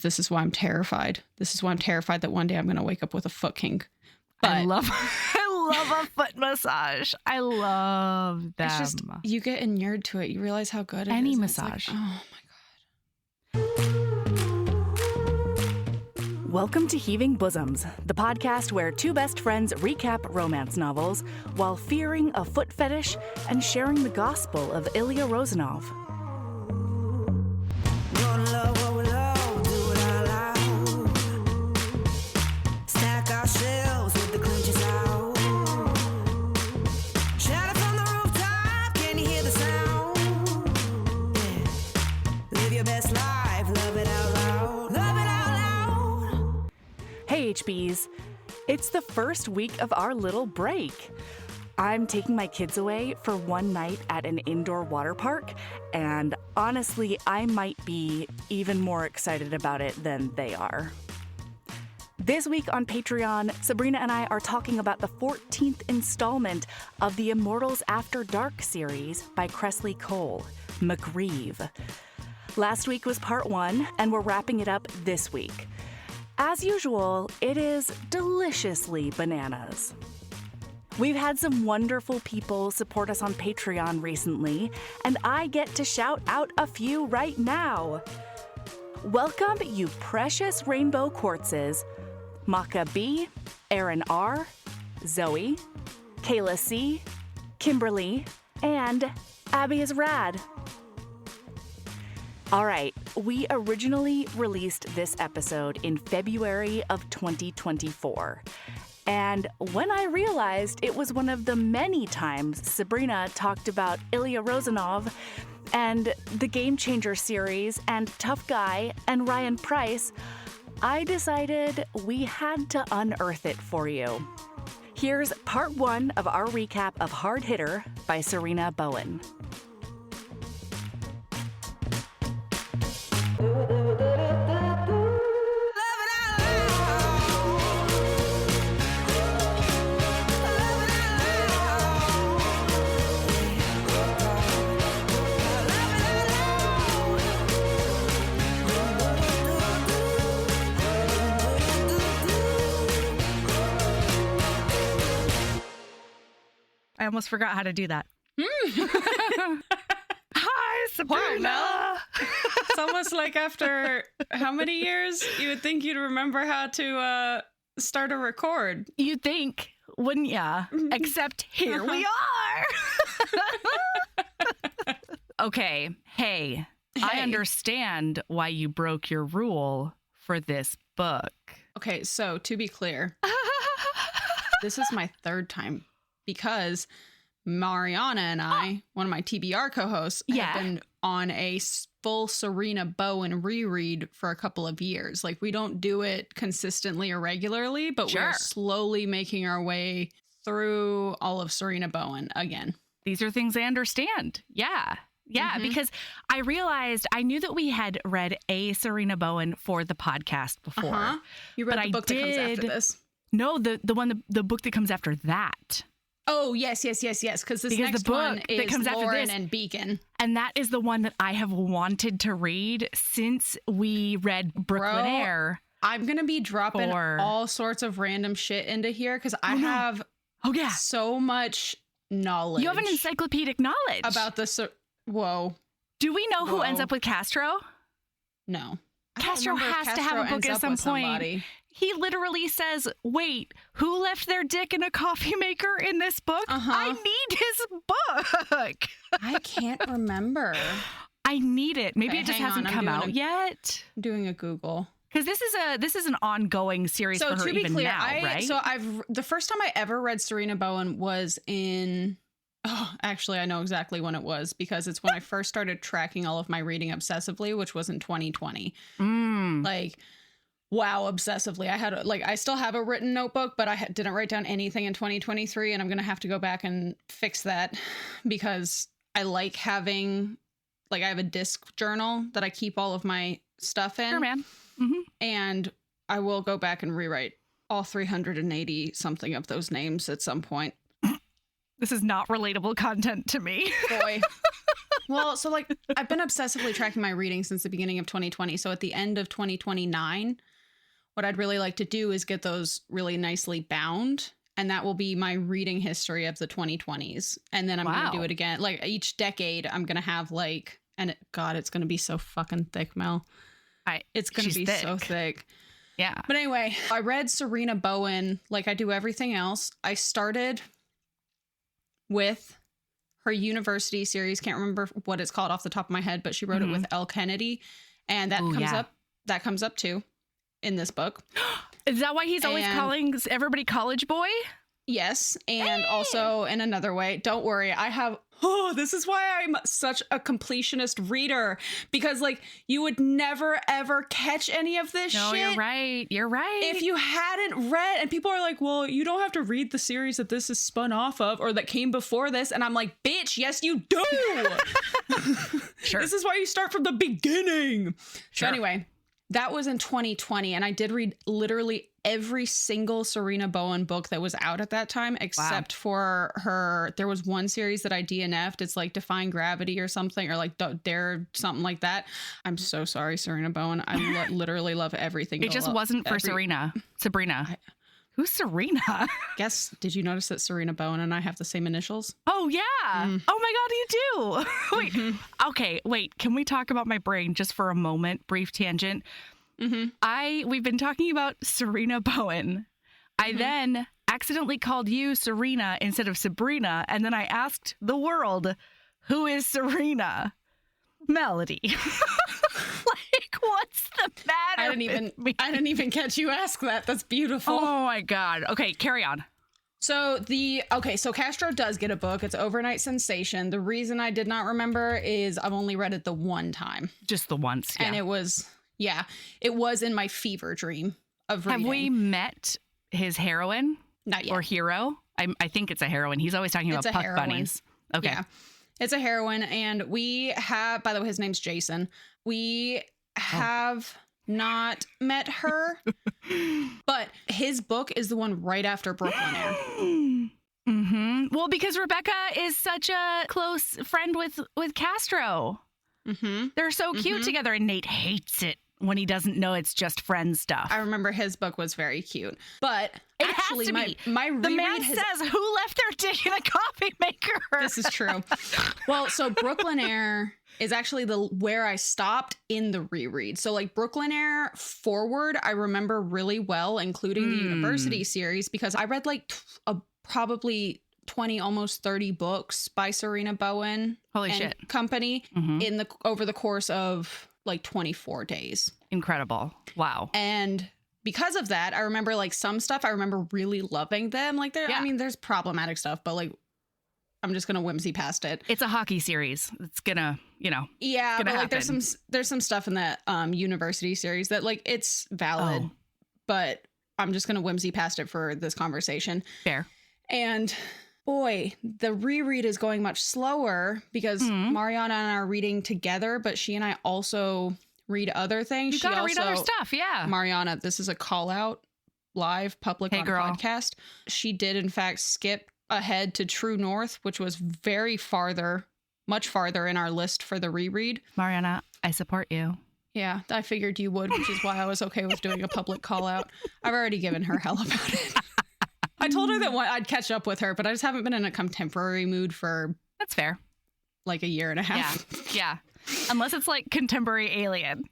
This is why I'm terrified. This is why I'm terrified that one day I'm going to wake up with a foot kink. But I love a foot massage. I love them. It's just, you get inured to it. You realize how good it is. Any massage. Like, oh my God. Welcome to Heaving Bosoms, the podcast where two best friends recap romance novels while fearing a foot fetish and sharing the gospel of Ilya Rozanov. Hey HBs, it's the first week of our little break. I'm taking my kids away for one night at an indoor water park, and honestly, I might be even more excited about it than they are. This week on Patreon, Sabrina and I are talking about the 14th installment of the Immortals After Dark series by Kresley Cole, McGrieve. Last week was part 1, and we're wrapping it up this week. As usual, it is deliciously bananas. We've had some wonderful people support us on Patreon recently, and I get to shout out a few right now. Welcome, you precious rainbow quartzes, Maka B, Aaron R, Zoe, Kayla C, Kimberly, and Abby is Rad. All right, we originally released this episode in February of 2024. And when I realized it was one of the many times Sabrina talked about Ilya Rozanov and the Game Changer series and Tough Guy and Ryan Price, I decided we had to unearth it for you. Here's part 1 of our recap of Hard Hitter by Sarina Bowen. I almost forgot how to do that. Hi, Sabrina. Wow, it's almost like after how many years you would think you'd remember how to start a record. You'd think, wouldn't ya? Except here we are. Okay, hey, I understand why you broke your rule for this book. Okay, so to be clear, this is my third time because Mariana and I, one of my TBR co-hosts, have been on a full Sarina Bowen reread for a couple of years. Like, we don't do it consistently or regularly, but we're slowly making our way through all of Sarina Bowen again. These are things I understand. Yeah. Yeah, because I realized I knew that we had read a Sarina Bowen for the podcast before. You read the book that comes after this. No, the book that comes after that. Oh, yes. Because this next one is comes after Lauren this, and Beacon. And that is the one that I have wanted to read since we read Brooklyn Air. I'm going to be dropping all sorts of random shit into here because I have so much knowledge. You have an encyclopedic knowledge. About this. Whoa. Do we know who ends up with Castro? No. Castro has to have a book at some point. Somebody. He literally says, wait, who left their dick in a coffee maker in this book? I need his book. I can't remember. I need it. Maybe it just hasn't come out yet. I'm doing a Google. Because this is an ongoing series for her even now, right? So the first time I ever read Sarina Bowen was in... Oh, actually, I know exactly when it was because it's when I first started tracking all of my reading obsessively, which was in 2020. Like, wow, obsessively. I still have a written notebook, but I didn't write down anything in 2023, and I'm going to have to go back and fix that because I like having, I have a disc journal that I keep all of my stuff in. Sure, man. And I will go back and rewrite all 380 something of those names at some point. This is not relatable content to me. Boy. Well, so like I've been obsessively tracking my reading since the beginning of 2020. So at the end of 2029, what I'd really like to do is get those really nicely bound. And that will be my reading history of the 2020s. And then I'm going to do it again. Like each decade, I'm going to have like, and God, it's going to be so fucking thick, Mel. It's going to be so thick. Yeah. But anyway, I read Sarina Bowen like I do everything else. I started with her university series. Can't remember what it's called off the top of my head, but she wrote it with Elle Kennedy. And that comes up too in this book. Is that why he's always calling everybody college boy? Yes. And also in another way, don't worry. This is why I'm such a completionist reader, because like you would never, ever catch any of this shit. No, you're right. You're right. If you hadn't read, and people are like, well, you don't have to read the series that this is spun off of or that came before this. And I'm like, bitch, yes, you do. Sure. This is why you start from the beginning. Sure. So anyway, that was in 2020. And I did read literally every single Sarina Bowen book that was out at that time, except for her. There was one series that I DNF'd. It's like Defying Gravity or something, or like Dare, something like that. I'm so sorry, Sarina Bowen. I literally love everything. It just wasn't for Sabrina. Who's Sarina? Guess, did you notice that Sarina Bowen and I have the same initials? Oh, yeah. Oh, my God, you do. Wait. Okay, wait. Can we talk about my brain just for a moment? Brief tangent. We've been talking about Sarina Bowen. I then accidentally called you Sarina instead of Sabrina, and then I asked the world, who is Sarina? Melody. Like, what's the matter? I didn't even catch you ask that. That's beautiful. Oh my God. Okay, carry on. So Castro does get a book. It's Overnight Sensation. The reason I did not remember is I've only read it the one time. Just the once. Yeah. And it was in my fever dream of reading. Have we met his heroine? Not yet. Or hero? I think it's a heroine. He's always talking about puck bunnies. Okay. Yeah. It's a heroine. And we have, by the way, his name's Jason. We have not met her, but his book is the one right after Brooklyn Air. Well, because Rebecca is such a close friend with Castro. They're so cute together, and Nate hates it when he doesn't know it's just friend stuff. I remember his book was very cute, but it actually, has to be. My reread the man says, "Who left their dick in a coffee maker?" This is true. Well, so Brooklyn Air is actually where I stopped in the reread. So like Brooklyn Air forward, I remember really well, including the university series, because I read like probably 20, almost 30 books by Sarina Bowen. Holy shit. Company over the course of like 24 days. Incredible. Wow. And because of that, I remember like some stuff I remember really loving them. Like there's problematic stuff, but like I'm just gonna whimsy past it. It's a hockey series. It's gonna, Yeah, but like there's some stuff in that university series that like it's valid, but I'm just gonna whimsy past it for this conversation. Fair. And boy, the reread is going much slower because Mariana and I are reading together, but she and I also read other things. You gotta read other stuff, yeah. Mariana, this is a call out live public on podcast. She did in fact skip ahead to True North, which was much farther in our list for the reread. Mariana, I support you. Yeah, I figured you would, which is why I was okay with doing a public call out. I've already given her hell about it. I told her that I'd catch up with her, but I just haven't been in a contemporary mood for... That's fair. Like a year and a half. Yeah. Unless it's like contemporary Alien.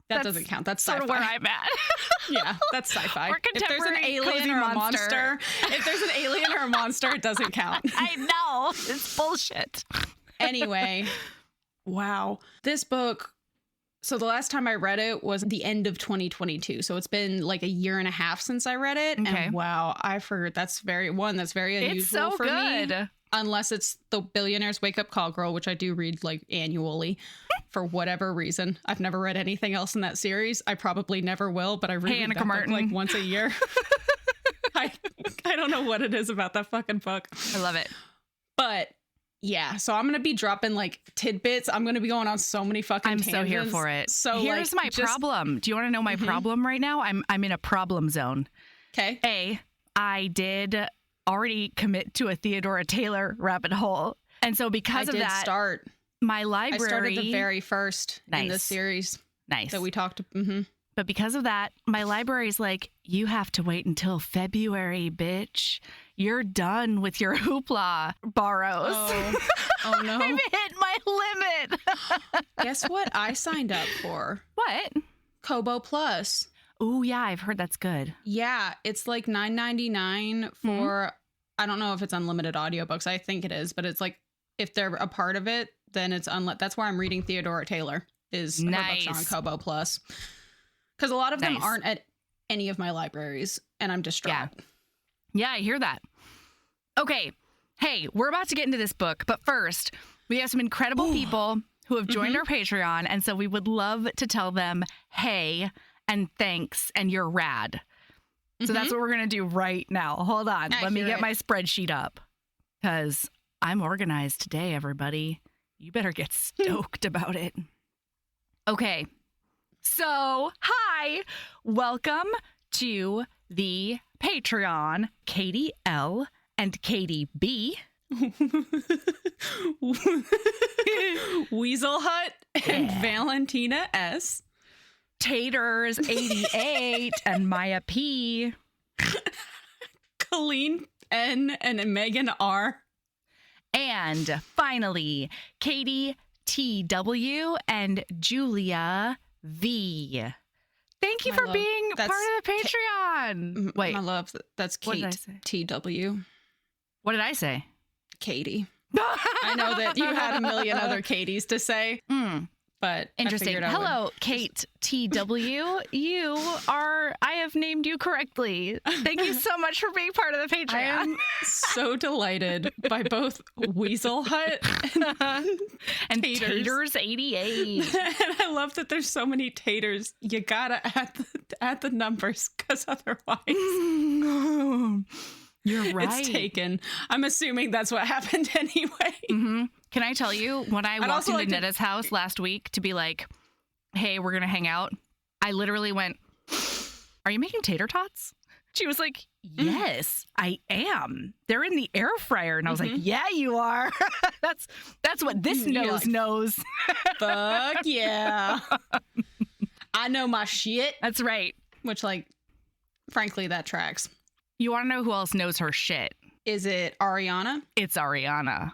That doesn't count. That's sci-fi. Sort of where I'm at. Yeah, that's sci-fi. Or contemporary if there's an alien or a monster, if there's an alien or a monster, it doesn't count. I know. It's bullshit. Anyway, wow. This book... So the last time I read it was the end of 2022. So it's been like a year and a half since I read it. Okay. And wow, I forgot that's very unusual for me. Unless it's the Billionaire's Wake Up Call Girl, which I do read like annually for whatever reason. I've never read anything else in that serease. I probably never will, but I read that book like once a year. I don't know what it is about that fucking book. I love it. But yeah, so I'm going to be dropping like tidbits. I'm going to be going on so many fucking tangents. I'm so here for it. So here's my problem. Do you want to know my problem right now? I'm in a problem zone. Okay. I did already commit to a Theodora Taylor rabbit hole. And so because of that... my library. I started the very first in this Nice. series Nice. that we talked. But because of that, my library's like, you have to wait until February, bitch. You're done with your Hoopla borrows. Oh no. I've hit my limit. Guess what I signed up for? What? Kobo Plus. Oh, yeah, I've heard that's good. Yeah, it's like $9.99 for, I don't know if it's unlimited audiobooks. I think it is, but it's like, if they're a part of it, then it's unlimited. That's why I'm reading Theodora Taylor, is her books are on Kobo Plus. Because a lot of them aren't at any of my libraries, and I'm distraught. Yeah, I hear that. Okay. Hey, we're about to get into this book, but first, we have some incredible people who have joined our Patreon, and so we would love to tell them, hey, and thanks, and you're rad. So that's what we're going to do right now. Hold on. Let me get my spreadsheet up, because I'm organized today, everybody. You better get stoked about it. Okay. So, hi. Welcome to the Patreon, Katie L. and Katie B. Weasel Hut and Valentina S. Taters 88 and Maya P. Colleen N. and Megan R. And finally, Katie TW and Julia V. Thank you for being part of the Patreon. Wait, I love that. That's Kate TW. What did I say? Katie. I know that you had a million other Katies to say, but interesting. Hello, Kate TW. I have named you correctly. Thank you so much for being part of the Patreon. I am so delighted by both Weasel Hut and Taters 88. And I love that there's so many taters. You gotta add the numbers, because otherwise you're right. It's taken. I'm assuming that's what happened anyway. Can I tell you, when I walked into Netta's house last week to be like, hey, we're going to hang out, I literally went, are you making tater tots? She was like, yes, I am. They're in the air fryer. And I was like, yeah, you are. That's what this knows. Fuck yeah. I know my shit. That's right. Which, like, frankly, that tracks. You want to know who else knows her shit? Is it Ariana? It's Ariana.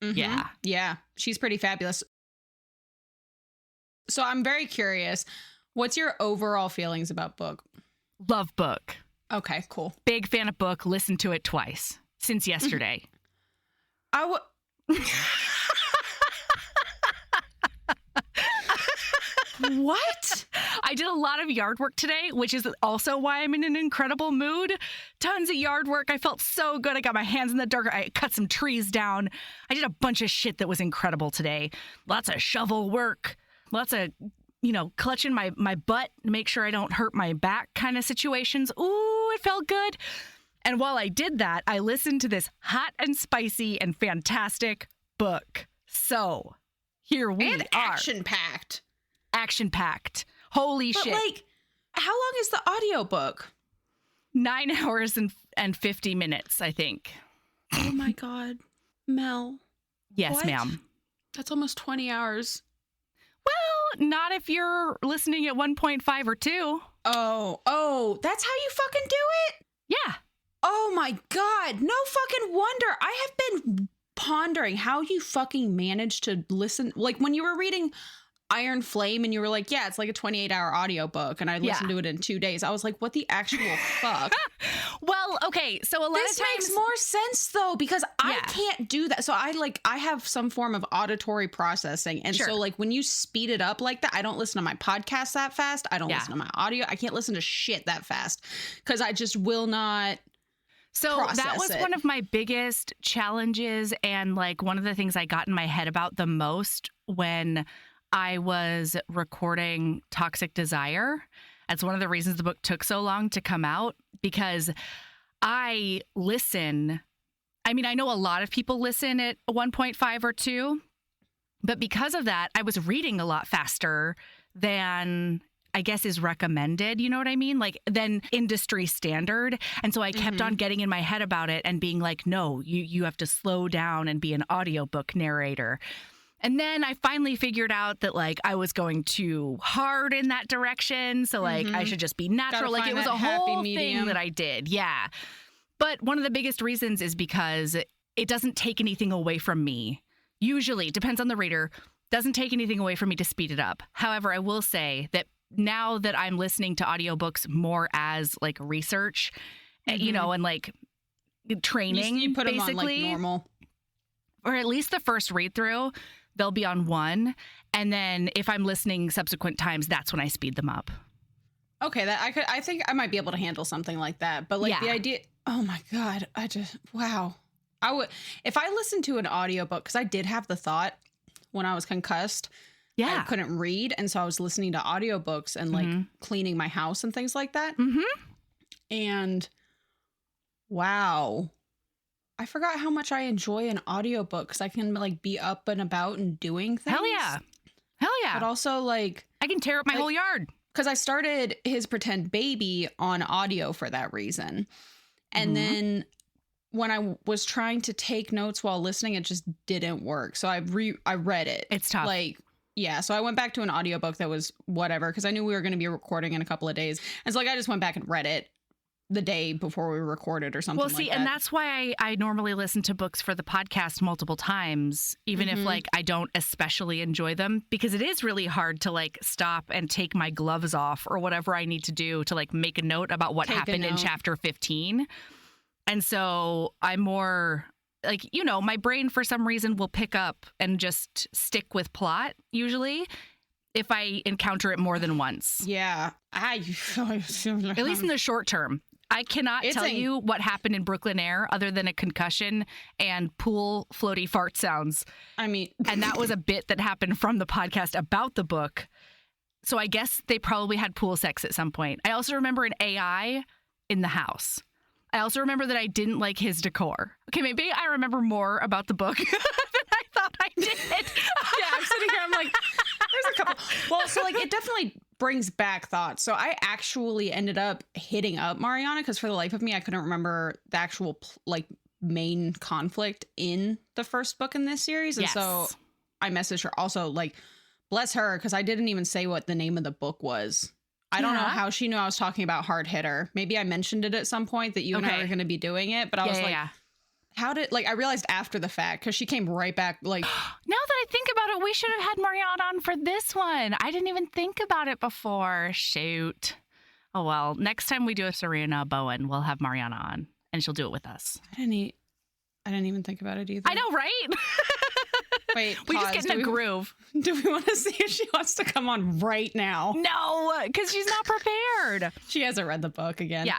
Yeah. Yeah. She's pretty fabulous. So I'm very curious. What's your overall feelings about book? Love book. Okay, cool. Big fan of book. Listened to it twice since yesterday. What? I did a lot of yard work today, which is also why I'm in an incredible mood. Tons of yard work. I felt so good. I got my hands in the dirt. I cut some trees down. I did a bunch of shit that was incredible today. Lots of shovel work. Lots of, clutching my butt to make sure I don't hurt my back kind of situations. Ooh, it felt good. And while I did that, I listened to this hot and spicy and fantastic book. So here we are. Action-packed. Action-packed. Holy shit. Like, how long is the audiobook? 9 hours and 50 minutes, I think. Oh my God. Mel. Yes, what? ma'am. That's almost 20 hours. Well, not if you're listening at 1.5 or 2. Oh, that's how you fucking do it? Yeah. Oh my God. No fucking wonder. I have been pondering how you fucking managed to listen. Like, when you were reading Iron Flame and you were like, yeah, it's like a 28-hour audiobook, and I listened to it in 2 days. I was like, what the actual fuck? Well, okay, so a lot this of times makes more sense though, because I can't do that. So I have some form of auditory processing, and so like when you speed it up like that, I don't listen to my podcast that fast. I don't listen to my audio. I can't listen to shit that fast because I just will not. So that was one of my biggest challenges, and like one of the things I got in my head about the most when I was recording Toxic Desire. That's one of the reasons the book took so long to come out, because I listen. I mean, I know a lot of people listen at 1.5 or 2, but because of that, I was reading a lot faster than I guess is recommended. You know what I mean? Like than industry standard. And so I kept on getting in my head about it and being like, no, you have to slow down and be an audiobook narrator. And then I finally figured out that like I was going too hard in that direction. So like I should just be natural. Like it was a whole thing that I did. Yeah. But one of the biggest reasons is because it doesn't take anything away from me. Usually, depends on the reader, doesn't take anything away from me to speed it up. However, I will say that now that I'm listening to audiobooks more as like research, you know, and like training, you put basically, them on like normal. Or at least the first read through, they'll be on 1. And then if I'm listening subsequent times, that's when I speed them up. Okay, I think I might be able to handle something like that. But like the idea, oh my God, wow. I would, if I listened to an audiobook, because I did have the thought when I was concussed, I couldn't read. And so I was listening to audiobooks and like cleaning my house and things like that. And wow, I forgot how much I enjoy an audiobook because I can like be up and about and doing things. Hell yeah. But also like I can tear up my whole yard. Because I started His Pretend Baby on audio for that reason. And then when I was trying to take notes while listening, it just didn't work. So I read it. It's tough. Like, yeah. So I went back to an audiobook that was whatever, because I knew we were going to be recording in a couple of days. And so like I just went back and read it the day before we recorded or something. Well, see, and that's why I normally listen to books for the podcast multiple times, even if like I don't especially enjoy them, because it is really hard to like stop and take my gloves off or whatever I need to do to like make a note about what happened in chapter 15. And so I'm more like, you know, my brain for some reason will pick up and just stick with plot usually if I encounter it more than once. Yeah. At least in the short term. I cannot tell you what happened in Brooklyn Air other than a concussion and pool floaty fart sounds. I mean, and that was a bit that happened from the podcast about the book. So I guess they probably had pool sex at some point. I also remember an AI in the house. I also remember that I didn't like his decor. Okay, maybe I remember more about the book than I thought I did. Yeah, I'm sitting here, I'm like, there's a couple. Well, so like it definitely brings back thoughts. So I actually ended up hitting up Mariana because for the life of me, I couldn't remember the actual like main conflict in the first book in this series. And so I messaged her also, like, bless her, because I didn't even say what the name of the book was. I don't know how she knew I was talking about Hard Hitter. Maybe I mentioned it at some point that you and I were going to be doing it, but I was like, how did, like, I realized after the fact, because she came right back, like. Now that I think about it, we should have had Mariana on for this one. I didn't even think about it before. Shoot. Oh, well, next time we do a Sarina Bowen, we'll have Mariana on, and she'll do it with us. I didn't even think about it either. I know, right? Wait, we just get in a groove. Do we want to see if she wants to come on right now? No, because she's not prepared. She hasn't read the book again. Yeah.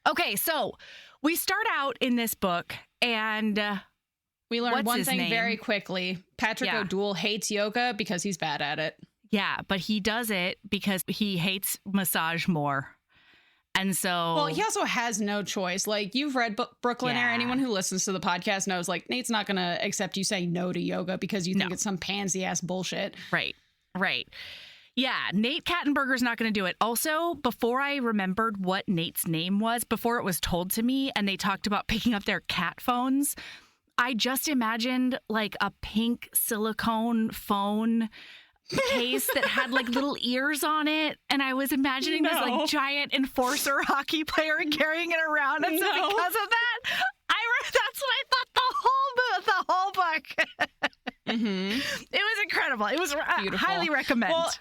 Okay, so we start out in this book, and we learn one thing very quickly. Patrick O'Doul hates yoga because he's bad at it. Yeah, but he does it because he hates massage more. And so... Well, he also has no choice. Like, you've read Brooklyn Air. Anyone who listens to the podcast knows, like, Nate's not going to accept you saying no to yoga because you think it's some pansy-ass bullshit. Right. Yeah, Nate Kattenberger's not going to do it. Also, before I remembered what Nate's name was, before it was told to me, and they talked about picking up their cat phones, I just imagined, like, a pink silicone phone case that had like little ears on it, and I was imagining this like giant enforcer hockey player carrying it around, and so because of that, that's what I thought the whole book. It was incredible. It was highly recommend. Well,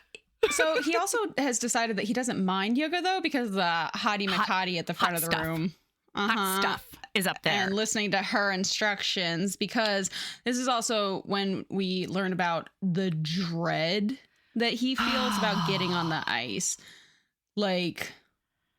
so he also has decided that he doesn't mind yoga though, because the hottie McHottie at the front of the room. Hot stuff is up there. And listening to her instructions, because this is also when we learn about the dread that he feels about getting on the ice. Like,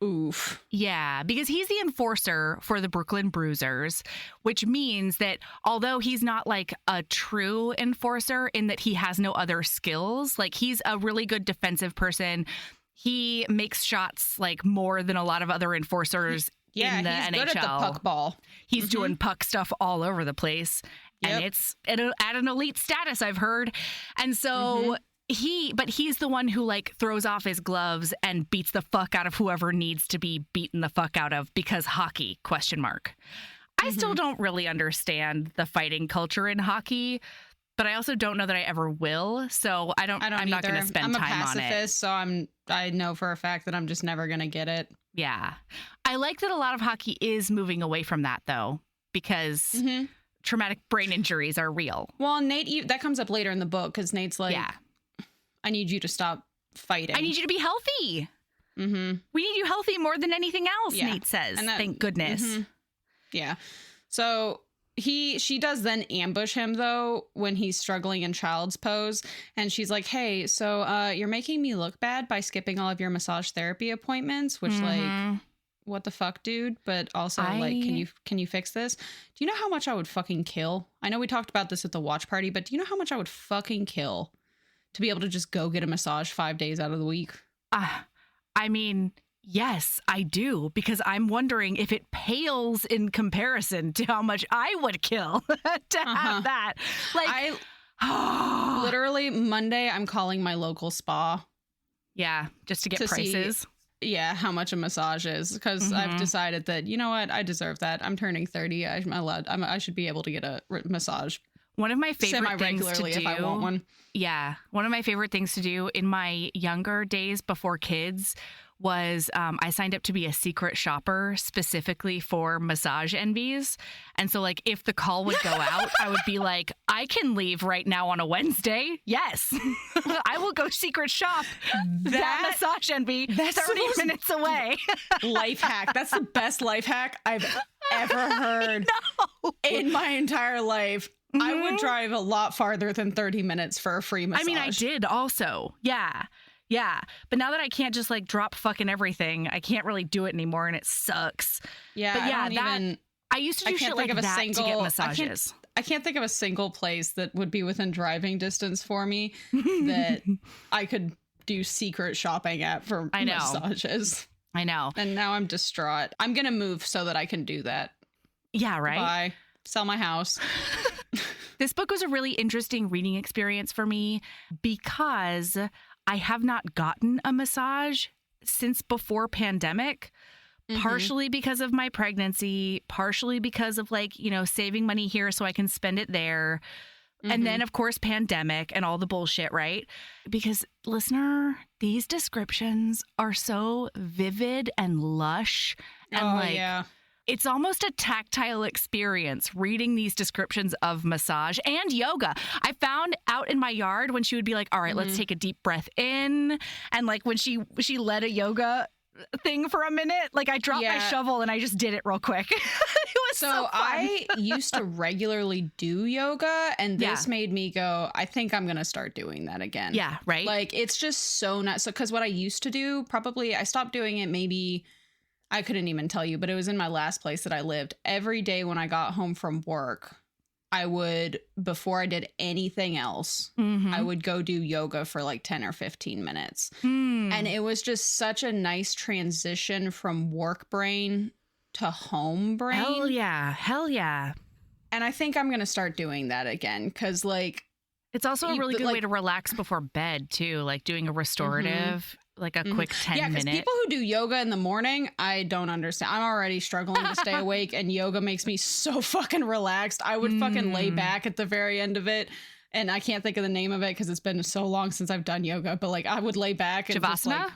oof. Yeah, because he's the enforcer for the Brooklyn Bruisers, which means that although he's not like a true enforcer in that he has no other skills, like he's a really good defensive person. He makes shots like more than a lot of other enforcers in the he's NHL. Good at the puck ball. He's doing puck stuff all over the place. And it's at an elite status, I've heard. And so he's the one who like throws off his gloves and beats the fuck out of whoever needs to be beaten the fuck out of because hockey, ? I still don't really understand the fighting culture in hockey, but I also don't know that I ever will. So I'm not going to spend time on it. I'm a pacifist, so I know for a fact that I'm just never going to get it. Yeah. I like that a lot of hockey is moving away from that, though, because traumatic brain injuries are real. Well, Nate, that comes up later in the book because Nate's like, I need you to stop fighting. I need you to be healthy. Mm-hmm. We need you healthy more than anything else, Nate says. Thank goodness. Mm-hmm. Yeah. So she does then ambush him, though, when he's struggling in child's pose. And she's like, hey, so you're making me look bad by skipping all of your massage therapy appointments, which like, what the fuck, dude? But also like, can you fix this? Do you know how much I would fucking kill? I know we talked about this at the watch party, but do you know how much I would fucking kill to be able to just go get a massage 5 days out of the week? I mean, yes, I do, because I'm wondering if it pales in comparison to how much I would kill to have that. Like, literally Monday, I'm calling my local spa. Yeah, just to get prices. How much a massage is, because I've decided that, you know what, I deserve that. I'm turning 30. I should be able to get a massage. One of my favorite things to do, if I want one. Yeah, one of my favorite things to do in my younger days before kids was I signed up to be a secret shopper specifically for massage envies. And so like if the call would go out, I would be like, I can leave right now on a Wednesday. Yes, I will go secret shop that massage envy 30 minutes away. Life hack. That's the best life hack I've ever heard in my entire life. I would drive a lot farther than 30 minutes for a free massage. I mean, I did also. Yeah. Yeah. But now that I can't just like drop fucking everything, I can't really do it anymore and it sucks. Yeah. But yeah, I used to do shit like that to get massages. I can't think of a single place that would be within driving distance for me that I could do secret shopping at for massages. I know. And now I'm distraught. I'm going to move so that I can do that. Yeah, right? Bye. Sell my house. This book was a really interesting reading experience for me because I have not gotten a massage since before pandemic, partially because of my pregnancy, partially because of like, you know, saving money here so I can spend it there. And then, of course, pandemic and all the bullshit, right? Because, listener, these descriptions are so vivid and lush and it's almost a tactile experience reading these descriptions of massage and yoga. I found out in my yard when she would be like, all right, let's take a deep breath in. And like when she led a yoga thing for a minute, like I dropped my shovel and I just did it real quick. It was so fun. I used to regularly do yoga and this made me go, I think I'm going to start doing that again. Yeah, right. Like it's just so nuts. So, because what I used to do, probably I stopped doing it maybe, I couldn't even tell you, but it was in my last place that I lived. Every day when I got home from work, I would, before I did anything else, I would go do yoga for like 10 or 15 minutes. And it was just such a nice transition from work brain to home brain. Hell yeah. Hell yeah. And I think I'm going to start doing that again because like... It's also a really good way to relax before bed too, like doing a restorative... like a quick 10 minute. Yeah, because people who do yoga in the morning, I don't understand. I'm already struggling to stay awake and yoga makes me so fucking relaxed. I would fucking lay back at the very end of it. And I can't think of the name of it because it's been so long since I've done yoga. But like I would lay back and just like,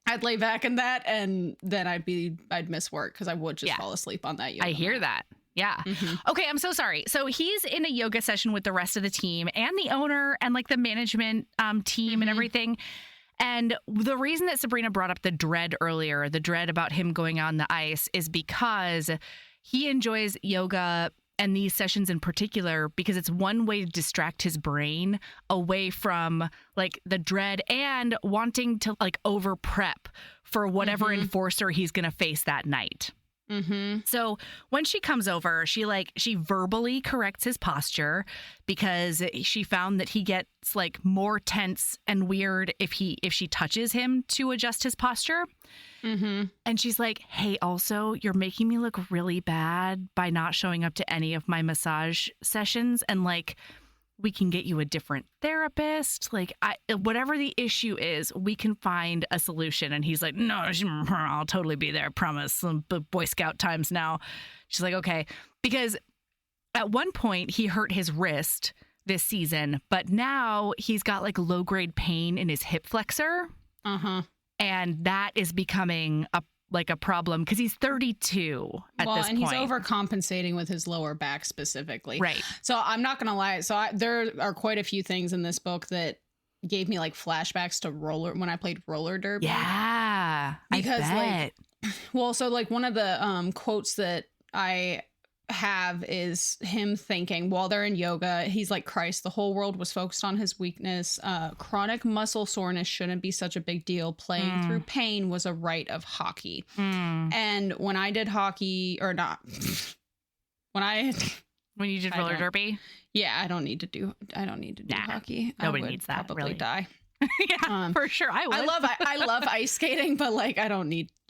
I'd lay back in that and then I'd miss work because I would just fall asleep on that yoga. I hear that. Yeah. Okay, I'm so sorry. So he's in a yoga session with the rest of the team and the owner and like the management team and everything. And the reason that Sabrina brought up the dread earlier, the dread about him going on the ice, is because he enjoys yoga and these sessions in particular because it's one way to distract his brain away from like the dread and wanting to like over prep for whatever enforcer he's going to face that night. So when she comes over, she verbally corrects his posture because she found that he gets like more tense and weird if she touches him to adjust his posture. And she's like, hey, also, you're making me look really bad by not showing up to any of my massage sessions. And like, we can get you a different therapist. Like, whatever the issue is, we can find a solution. And he's like, no, I'll totally be there. I promise. Some Boy Scout times now. She's like, okay. Because at one point he hurt his wrist this season, but now he's got like low grade pain in his hip flexor. And that is becoming a problem because he's 32 at this point. And he's overcompensating with his lower back specifically. Right. So I'm not going to lie. So there are quite a few things in this book that gave me like flashbacks to when I played roller derby. Yeah. Because I bet. like one of the quotes that I have is him thinking while they're in yoga, he's like, Christ, the whole world was focused on his weakness. Chronic muscle soreness shouldn't be such a big deal. Playing through pain was a rite of hockey. And when I did hockey, or not, when you did roller derby, I don't need to do hockey. Nobody needs that. Probably really die. Yeah, for sure. I would. I love ice skating, but like you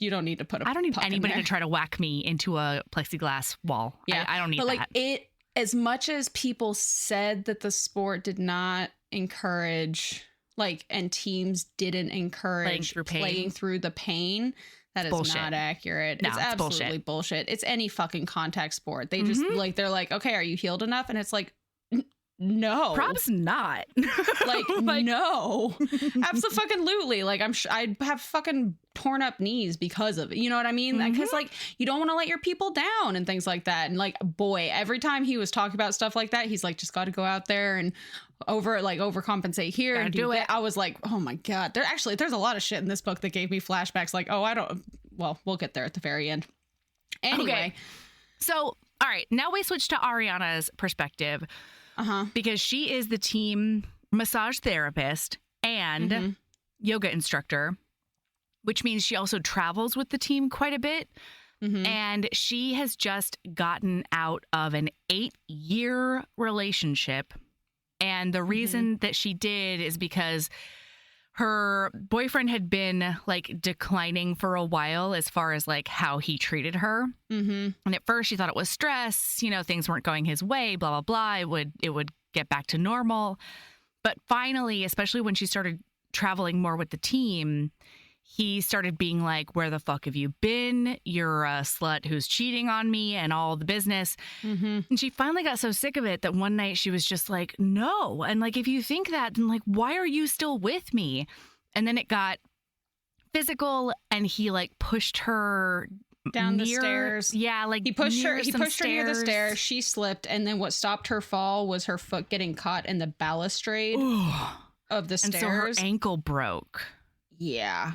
don't need to put I don't need anybody to try to whack me into a plexiglass wall. Yeah, I don't need but that. Like it, as much as people said that the sport did not encourage, like, and teams didn't encourage playing through the pain. That is bullshit. Not accurate. No, it's absolutely bullshit. It's any fucking contact sport. They just like, they're like, okay, are you healed enough? And it's like, no, probs not. like no, absolutely. Like I'd have fucking torn up knees because of it. You know what I mean? Because like you don't want to let your people down and things like that. And like, boy, every time he was talking about stuff like that, he's like, just got to go out there and overcompensate here and do it. I was like, oh my God, there's a lot of shit in this book that gave me flashbacks. Like, we'll get there at the very end. Anyway, okay. So all right, now we switch to Ariana's perspective. Because she is the team massage therapist and yoga instructor, which means she also travels with the team quite a bit. And she has just gotten out of an 8-year relationship. And the reason that she did is because her boyfriend had been like declining for a while as far as like how he treated her. And at first she thought it was stress, things weren't going his way, blah, blah, blah. It would get back to normal. But finally, especially when she started traveling more with the team, he started being like, where the fuck have you been? You're a slut who's cheating on me and all the business. And she finally got so sick of it that one night she was just like, no. And like, if you think that, then like, why are you still with me? And then it got physical and he like pushed her down the stairs. Yeah, like he pushed her near the stairs. She slipped. And then what stopped her fall was her foot getting caught in the balustrade of the stairs. And so her ankle broke. Yeah.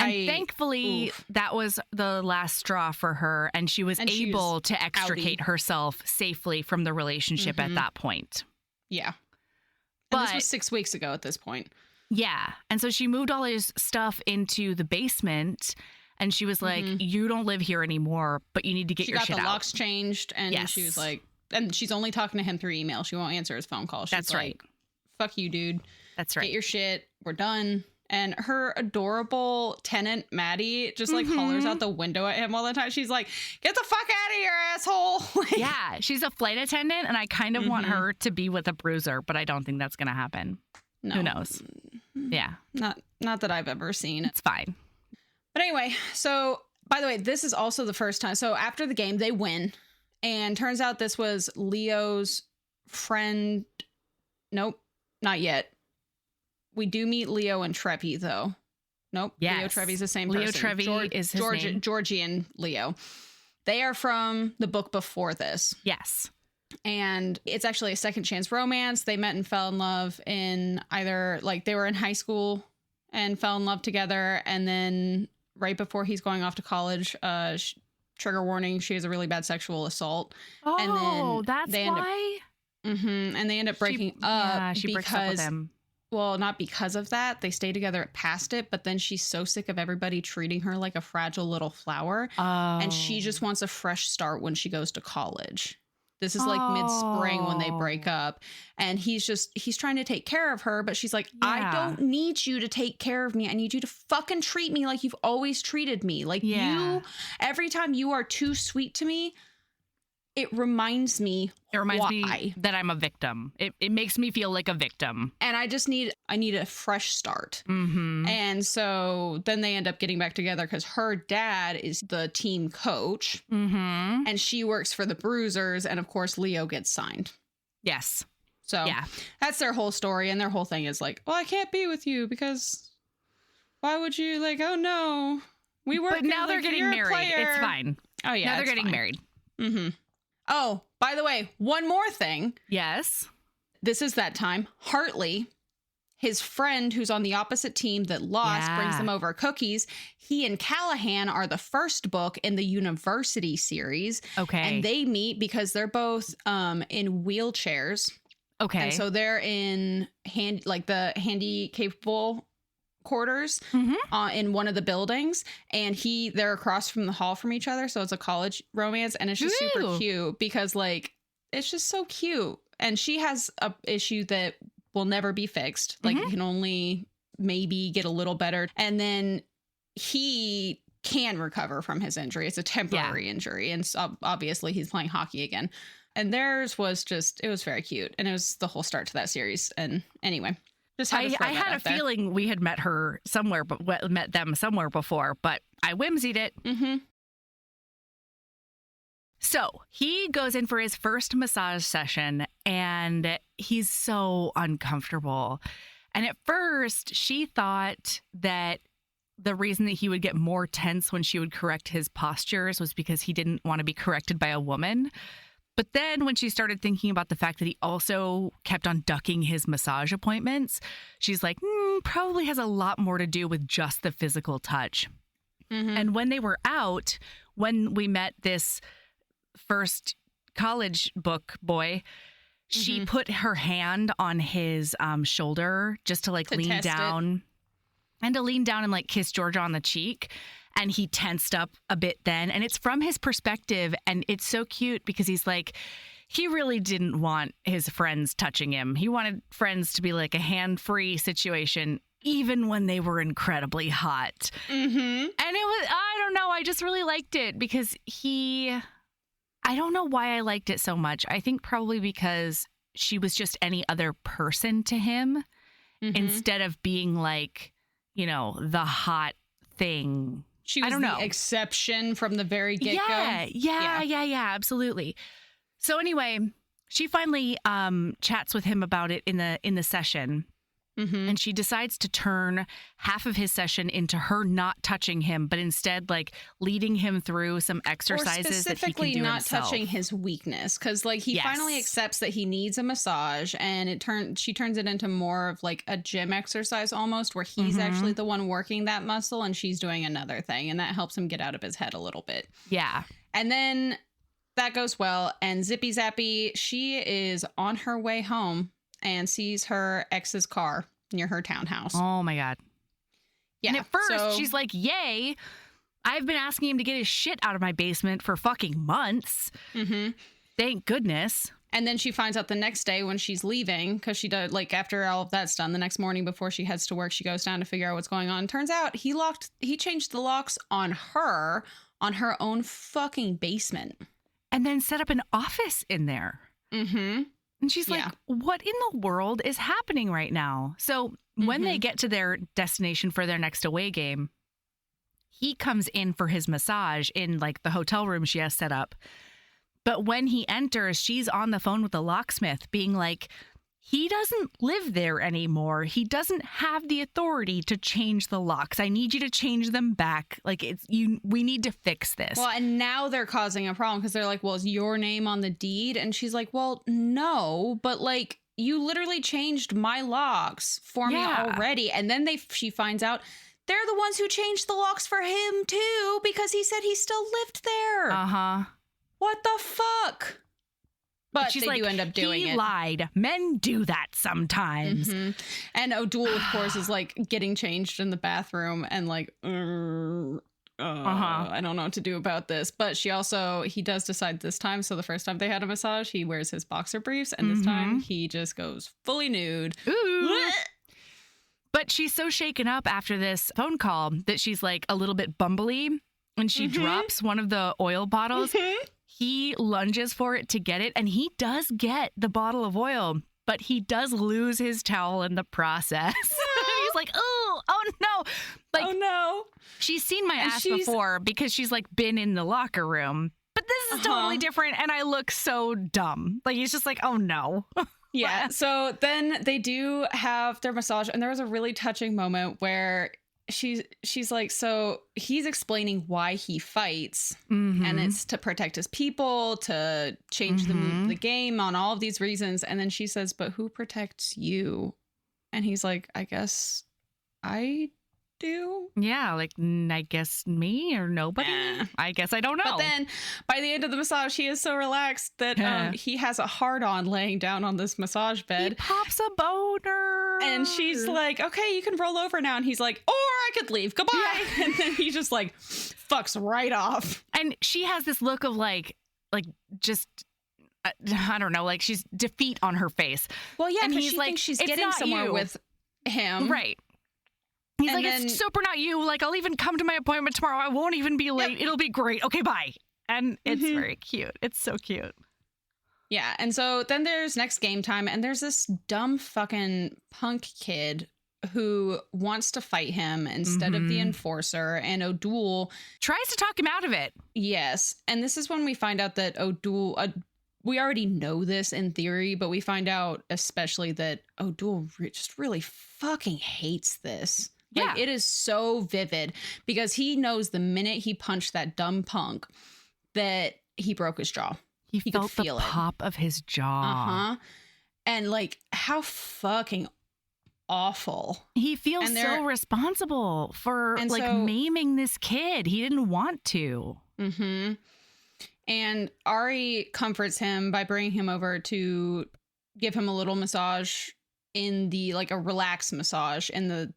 And thankfully, that was the last straw for her, and she was able to extricate herself safely from the relationship at that point. Yeah. But this was 6 weeks ago at this point. Yeah. And so she moved all his stuff into the basement, and she was like, you don't live here anymore, but you need to get your shit out. She got the locks changed, and she was like, and she's only talking to him through email. She won't answer his phone call. She's That's right. Fuck you, dude. That's right. Get your shit. We're done. And her adorable tenant, Maddie, just like hollers out the window at him all the time. She's like, get the fuck out of here, asshole. Yeah, she's a flight attendant, and I kind of want her to be with a bruiser, but I don't think that's going to happen. No. Who knows? Yeah. Not that I've ever seen. It's fine. But anyway, so by the way, this is also the first time. So after the game, they win. And turns out this was Leo's friend. Nope, not yet. We do meet Leo and Trevi, though. Nope. Yes. Leo Trevi's the same person. Leo Trevi is his name. Georgian Leo. They are from the book before this. Yes. And it's actually a second chance romance. They met and fell in love in either, like, they were in high school and fell in love together. And then right before he's going off to college, trigger warning, she has a really bad sexual assault. Oh, and then that's why? And they end up breaking up. Yeah, she breaks up with him. Well, not because of that. They stay together past it, but then she's so sick of everybody treating her like a fragile little flower. And she just wants a fresh start when she goes to college. This is like mid-spring when they break up. And he's trying to take care of her, but she's like, I don't need you to take care of me. I need you to fucking treat me like you've always treated me. Like you, every time you are too sweet to me, it reminds me me that I'm a victim. It makes me feel like a victim. And I need a fresh start. And so then they end up getting back together because her dad is the team coach and she works for the Bruisers. And of course, Leo gets signed. Yes. So that's their whole story. And their whole thing is like, well, I can't be with you because why would you like, oh no, we work. But now they're getting married. It's fine. Oh yeah. Now they're getting married. Mm-hmm. Oh, by the way, one more thing. Yes. This is that time. Hartley, his friend who's on the opposite team that lost, brings them over cookies. He and Callahan are the first book in the University series. Okay. And they meet because they're both in wheelchairs. Okay. And so they're in the handy capable quarters in one of the buildings, and they're across from the hall from each other. So it's a college romance, and it's just super cute because like it's just so cute. And she has a issue that will never be fixed. Like it can only maybe get a little better. And then he can recover from his injury. It's a temporary injury. And so obviously he's playing hockey again. And theirs was it was very cute. And it was the whole start to that series. And anyway, just I had a feeling we had met them somewhere before, but I whimsied it. Mm-hmm. So he goes in for his first massage session and he's so uncomfortable. And at first she thought that the reason that he would get more tense when she would correct his postures was because he didn't want to be corrected by a woman. But then when she started thinking about the fact that he also kept on ducking his massage appointments, she's like, probably has a lot more to do with just the physical touch. Mm-hmm. And when they were out, when we met this first college book boy, she put her hand on his shoulder just to like lean down and like kiss Georgia on the cheek. And he tensed up a bit then. And it's from his perspective. And it's so cute because he's like, he really didn't want his friends touching him. He wanted friends to be like a hand-free situation, even when they were incredibly hot. Mm-hmm. And it was, I don't know, I just really liked it because I don't know why I liked it so much. I think probably because she was just any other person to him instead of being like, you know, the hot thing. She was the exception from the very get-go. Yeah, absolutely. So anyway, she finally chats with him about it in the session. And she decides to turn half of his session into her not touching him, but instead like leading him through some exercises that he can do not himself. Touching his weakness, because like he finally accepts that he needs a massage, and she turns it into more of like a gym exercise almost, where he's actually the one working that muscle and she's doing another thing, and that helps him get out of his head a little bit. Yeah. And then that goes well, and Zippy Zappy, she is on her way home and sees her ex's car near her townhouse. Oh my God. Yeah. And at first she's like, yay, I've been asking him to get his shit out of my basement for fucking months. Thank goodness. And then she finds out the next day when she's leaving, because she does, like, after all of that's done, the next morning before she heads to work, she goes down to figure out what's going on. Turns out he changed the locks on her own fucking basement. And then set up an office in there. And she's like, what in the world is happening right now? So when they get to their destination for their next away game, he comes in for his massage in like the hotel room she has set up. But when he enters, she's on the phone with the locksmith being like, he doesn't live there anymore. He doesn't have the authority to change the locks. I need you to change them back. Like we need to fix this. Well, and now they're causing a problem because they're like, well, is your name on the deed? And she's like, well, no, but like you literally changed my locks for me already. And then she finds out they're the ones who changed the locks for him too, because he said he still lived there. What the fuck? But she's they do end up doing it. He lied. Men do that sometimes. And O'Doul, of course, is like getting changed in the bathroom and like, I don't know what to do about this. But he does decide this time. So the first time they had a massage, he wears his boxer briefs. And this time he just goes fully nude. Ooh. But she's so shaken up after this phone call that she's like a little bit bumbly. And she drops one of the oil bottles. He lunges for it to get it, and he does get the bottle of oil, but he does lose his towel in the process. He's like, oh no. Like, oh no. She's seen my ass before because she's like been in the locker room, but this is totally different, and I look so dumb. Like, he's just like, oh no. Yeah. So then they do have their massage, and there was a really touching moment where she's like, so he's explaining why he fights, and it's to protect his people, to change the mood of the game on all of these reasons. And then she says, but who protects you? And he's like, I guess I do. Yeah, like, I guess me or nobody. I guess I don't know. But then by the end of the massage, he is so relaxed that he has a hard-on laying down on this massage bed. He pops a boner. And she's like, okay, you can roll over now. And he's like, or I could leave. Goodbye. Yeah. And then he just like fucks right off. And she has this look of like just, I don't know, like she's defeat on her face. Well, yeah, and he's like, she's getting somewhere with him. Right. He's and like, then, it's super not you. Like, I'll even come to my appointment tomorrow. I won't even be late. It'll be great. Okay, bye. And it's very cute. It's so cute. Yeah. And so then there's next game time, and there's this dumb fucking punk kid who wants to fight him instead of the enforcer. And O'Doul tries to talk him out of it. Yes. And this is when we find out that O'Doul, we already know this in theory, but we find out especially that O'Doul just really fucking hates this. Like, Yeah. it is so vivid because he knows the minute he punched that dumb punk that he broke his jaw. He could felt feel the it. pop of his jaw. And like, how fucking awful. He feels And so responsible for And like so- maiming this kid. He didn't want to. And Ari comforts him by bringing him over to give him a little massage in the, like, a relaxed massage in the,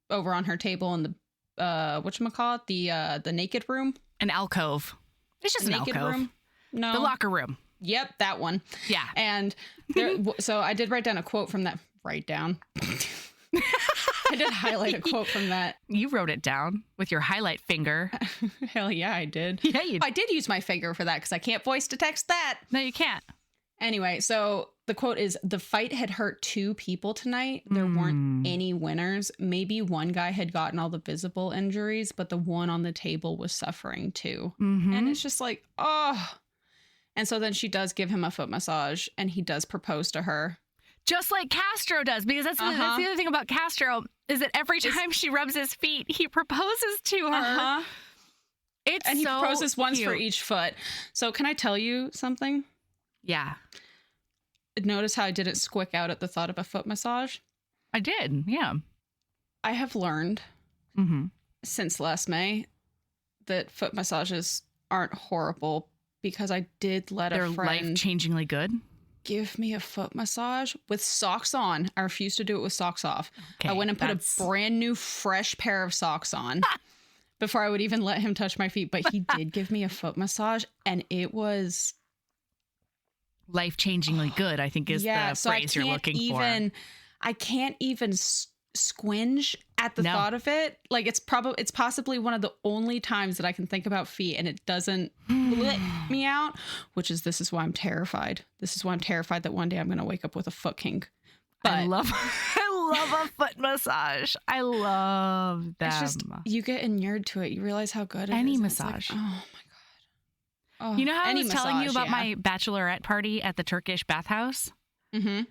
over on her table in the, whatchamacallit, the naked room. An alcove. It's just The an naked alcove. room. No. The locker room. Yep, that one. Yeah. And there, so I did write down a quote from that. Write down. I did highlight a quote from that. You wrote it down with your highlight finger. Hell yeah, I did. Yeah, you did. I did use my finger for that because I can't voice to text that. No, you can't. Anyway, so the quote is, the fight had hurt 2 people tonight. There weren't any winners. Maybe one guy had gotten all the visible injuries, but the one on the table was suffering too. And it's just like, oh. And so then she does give him a foot massage, and he does propose to her. Just like Castro does, because that's the other thing about Castro is that every time she rubs his feet, he proposes to her. And he so proposes once cute. for each foot. So can I tell you something? Yeah, Notice how I didn't squick out at the thought of a foot massage? I did. Yeah. I have learned since last May that foot massages aren't horrible because I did let They're a friend life-changingly good. give me a foot massage with socks on. I refused to do it with socks off. Okay, I went and put a brand new fresh pair of socks on before I would even let him touch my feet. But he did give me a foot massage, and it was life-changingly good, I think is the phrase you're looking for. I can't even squinge at the thought of it. Like, it's possibly one of the only times that I can think about feet and it doesn't let me out, this is why I'm terrified. This is why I'm terrified that one day I'm going to wake up with a foot kink. But I love a foot massage. I love them. it's just, you get inured to it. You realize how good it is. Any and it's massage. like, oh my God. Oh, You know how I any was telling you massage, about my bachelorette party at the Turkish bathhouse? Mm-hmm.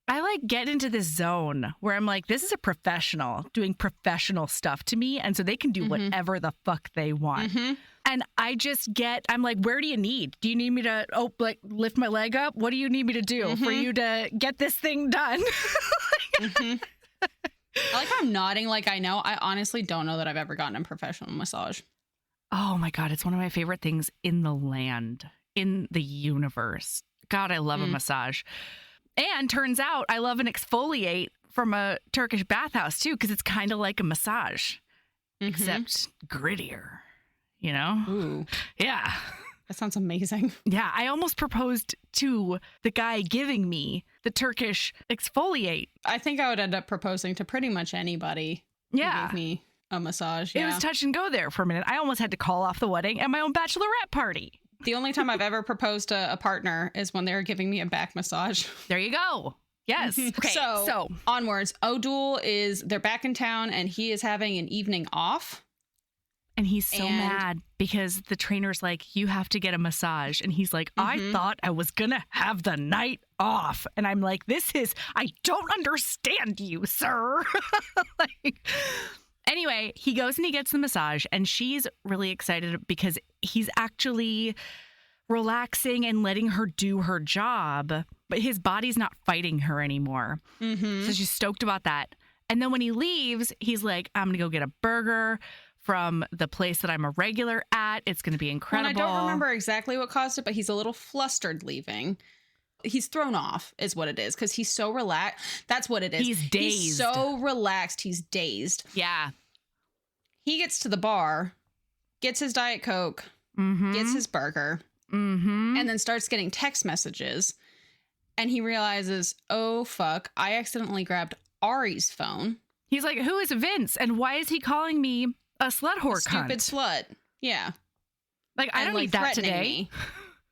I like get into this zone where I'm like, this is a professional doing professional stuff to me. And so they can do whatever the fuck they want. And I just I'm like, where do you need? Do you need me to lift my leg up? What do you need me to do for you to get this thing done? I like how I'm nodding like I know. I honestly don't know that I've ever gotten a professional massage. Oh my God, it's one of my favorite things in the land, in the universe. God, I love a massage. And turns out I love an exfoliate from a Turkish bathhouse too, because it's kind of like a massage, except grittier, you know? Ooh, Yeah. that sounds amazing. Yeah. I almost proposed to the guy giving me the Turkish exfoliate. I think I would end up proposing to pretty much anybody Yeah. who gave me a massage. It Yeah. was touch and go there for a minute. I almost had to call off the wedding and my own bachelorette party. The only time I've ever proposed to a partner is when they were giving me a back massage. There you go. Yes. Okay. So onwards, O'Doul they're back in town and he is having an evening off. And he's so mad because the trainer's like, you have to get a massage. And he's like, I thought I was going to have the night off. And I'm like, I don't understand you, sir. Like, anyway, he goes and he gets the massage, and she's really excited because he's actually relaxing and letting her do her job, but his body's not fighting her anymore. So she's stoked about that. And then when he leaves, he's like, I'm going to go get a burger from the place that I'm a regular at. It's going to be incredible. And I don't remember exactly what caused it, but he's a little flustered leaving. He's thrown off is what it is, because he's so relaxed. That's what it is. He's dazed. He's so relaxed. He's dazed. Yeah. He gets to the bar, gets his Diet Coke, gets his burger, and then starts getting text messages. And he realizes, oh, fuck, I accidentally grabbed Ari's phone. He's like, who is Vince? And why is he calling me a slut whore cunt? Stupid slut. Yeah. Like, I don't need that today.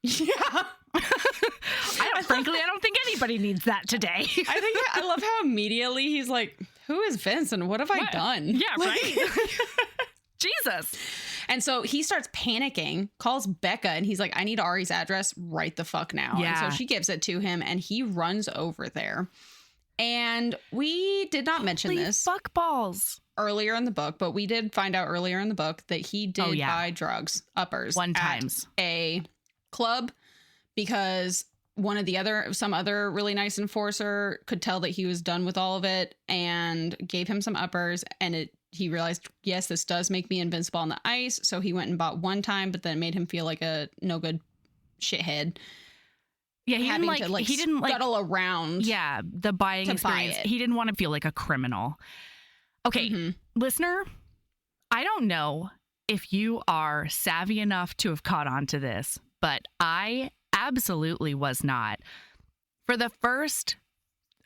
Yeah. Frankly, I don't think anybody needs that today. I love how immediately he's like, who is Vince and what have I done? Yeah, right? Jesus. And so he starts panicking, calls Becca, and he's like, I need Ari's address right the fuck now. Yeah. And so she gives it to him, and he runs over there. And we did not mention this fuck balls earlier in the book, but we did find out earlier in the book that he did buy drugs, uppers, at a club, because some other really nice enforcer could tell that he was done with all of it and gave him some uppers, and he realized, yes, this does make me invincible on the ice. So he went and bought one time, but then it made him feel like a no good shithead. Yeah, he didn't scuttle around. Yeah, the buying experience. He didn't want to feel like a criminal. Okay, listener, I don't know if you are savvy enough to have caught on to this, but I absolutely was not. For the first,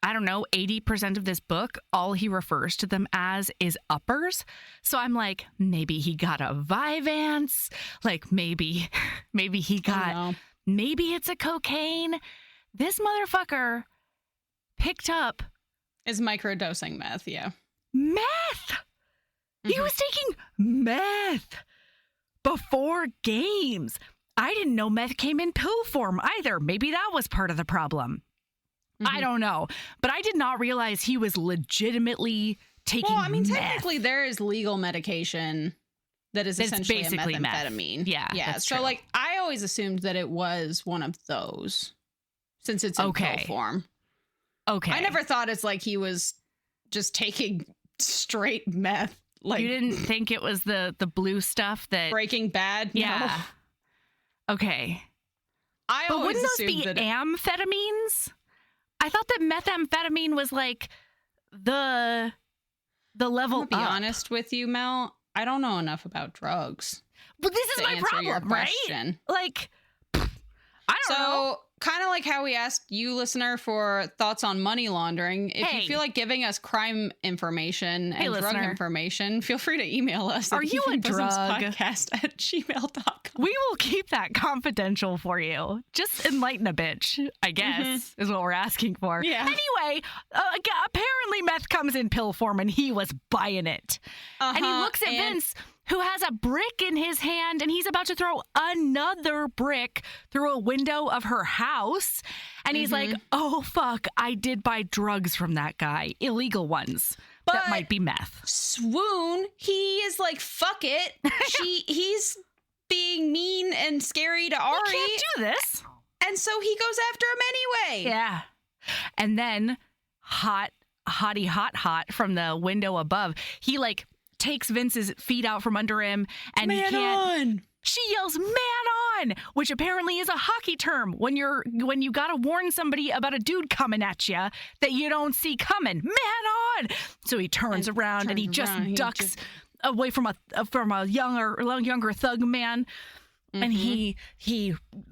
80% of this book, all he refers to them as is uppers. So I'm like, maybe he got a Vyvanse. Like maybe he got, maybe it's a cocaine. This motherfucker picked up. Is microdosing meth, yeah. Meth! He was taking meth before games. I didn't know meth came in pill form either. Maybe that was part of the problem. I don't know. But I did not realize he was legitimately taking meth. Well, I mean, technically there is legal medication that is essentially basically a methamphetamine. Meth. Yeah. So, like, I always assumed that it was one of those since it's in pill form. Okay. I never thought it's like he was just taking straight meth. Like, you didn't think it was the blue stuff that Breaking Bad? Yeah. No. Okay. But wouldn't those be amphetamines? I thought that methamphetamine was like the level up. To be honest with you, Mel, I don't know enough about drugs. But this is my problem, right? Like, I don't know. Kind of like how we asked you, listener, for thoughts on money laundering. If you feel like giving us crime information and drug information, feel free to email us. Are you a drug? podcast@gmail.com. We will keep that confidential for you. Just enlighten a bitch, I guess, is what we're asking for. Yeah. Anyway, apparently meth comes in pill form and he was buying it. And he looks at Vince, who has a brick in his hand, and he's about to throw another brick through a window of her house. And he's like, oh, fuck, I did buy drugs from that guy. Illegal ones. But that might be meth. Swoon, he is like, fuck it. He's being mean and scary to Ari. He can't do this. And so he goes after him anyway. Yeah. And then hot from the window above, he like takes Vince's feet out from under him, and man he can't. She yells, "Man on!" which apparently is a hockey term when you gotta warn somebody about a dude coming at you that you don't see coming. Man on! So he turns around and he just ducks away from a younger thug man, and he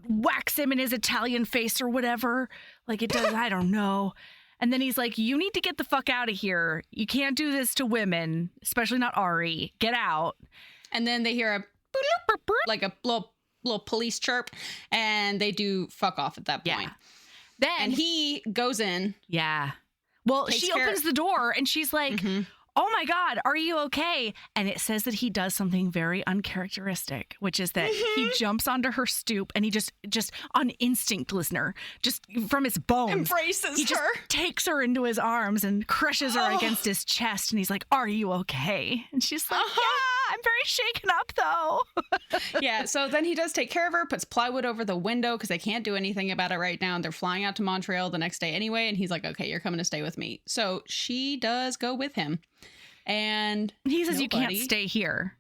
whacks him in his Italian face or whatever, like it does. I don't know. And then he's like, you need to get the fuck out of here. You can't do this to women, especially not Ari. Get out. And then they hear a like a little police chirp, and they do fuck off at that point. Yeah. Then he goes in. Yeah. Well, she opens the door and she's like, oh my God, are you okay? And it says that he does something very uncharacteristic, which is that he jumps onto her stoop and he just on instinct, listener, just from his bones, Embraces he just her. takes her into his arms and crushes her against his chest. And he's like, are you okay? And she's like, yeah, I'm very shaken up though. Yeah, so then he does take care of her, puts plywood over the window because they can't do anything about it right now. They're flying out to Montreal the next day anyway. And he's like, okay, you're coming to stay with me. So she does go with him. And he says, you can't stay here.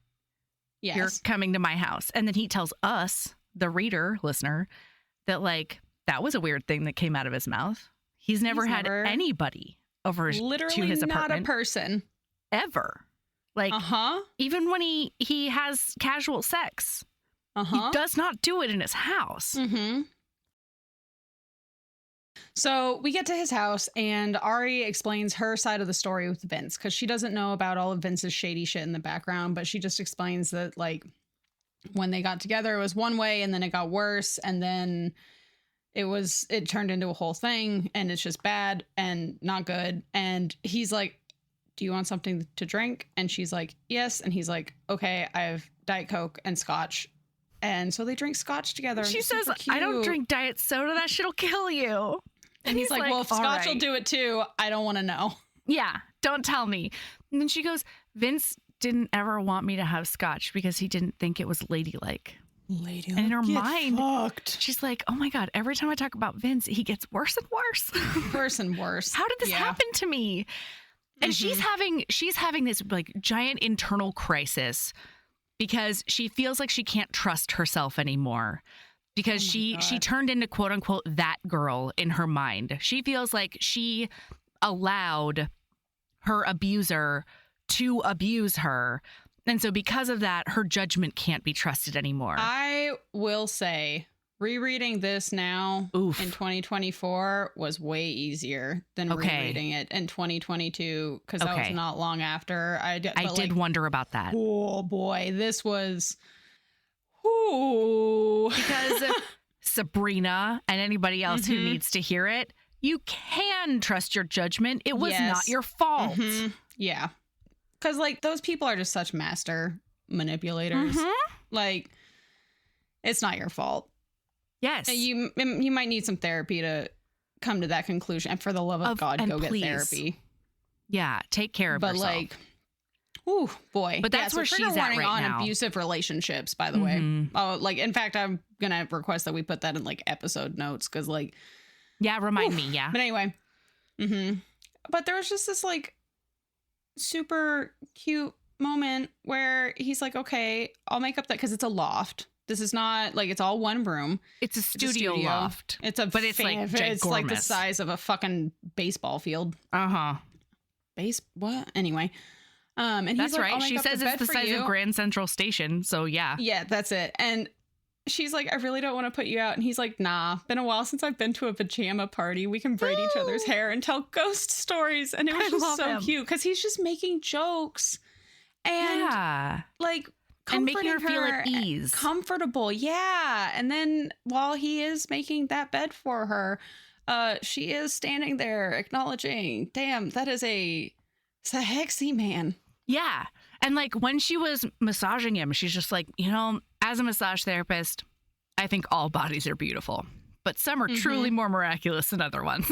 Yes. You're coming to my house. And then he tells us, the reader, listener, that like, that was a weird thing that came out of his mouth. He's never had anybody over literally to his apartment. Not a person. Ever. Like, even when he has casual sex, he does not do it in his house. Mm-hmm. So we get to his house and Ari explains her side of the story with Vince because she doesn't know about all of Vince's shady shit in the background, but she just explains that like when they got together, it was one way and then it got worse. And then it turned into a whole thing and it's just bad and not good. And he's like, do you want something to drink? And she's like, yes. And he's like, okay, I have Diet Coke and Scotch. And so they drink Scotch together. She says, I don't drink diet soda. That shit'll kill you. And he's like, well, if Scotch will do it too, I don't want to know. Yeah, don't tell me. And then she goes, Vince didn't ever want me to have Scotch because he didn't think it was ladylike. Ladylike. And in her mind, fucked. She's like, oh my God, every time I talk about Vince, he gets worse and worse. Worse and worse. How did this happen to me? And she's having this like giant internal crisis because she feels like she can't trust herself anymore. Because she turned into, quote unquote, that girl in her mind. She feels like she allowed her abuser to abuse her. And so because of that, her judgment can't be trusted anymore. I will say, rereading this now in 2024 was way easier than rereading it in 2022 because that was not long after. I did wonder about that. Oh, boy. This was... Ooh. Because Sabrina and anybody else who needs to hear it, you can trust your judgment. It was not your fault. Yeah. Because, like, those people are just such master manipulators. Like, it's not your fault. Yes. You might need some therapy to come to that conclusion. And for the love of God, go get therapy. Yeah. Take care of yourself. But, like... Ooh, boy. But that's where she's at right on now. Abusive relationships, by the way. Oh, like, in fact, I'm going to request that we put that in, like, episode notes, because, like... Yeah, remind me, yeah. But anyway. But there was just this, like, super cute moment where he's like, okay, I'll make up that, because it's a loft. This is not, like, it's all one room. It's a studio loft. It's like ginormous. It's like the size of a fucking baseball field. What? Anyway. And he's that's like, right. She says it's the size of Grand Central Station. So yeah. Yeah, that's it. And she's like, I really don't want to put you out. And he's like, nah, been a while since I've been to a pajama party. We can braid each other's hair and tell ghost stories. And it was just so cute because he's just making jokes and like and making her feel at ease. Comfortable. Yeah. And then while he is making that bed for her, she is standing there acknowledging, damn, it's a sexy man. Yeah. And like when she was massaging him, she's just like, you know, as a massage therapist, I think all bodies are beautiful, but some are truly more miraculous than other ones.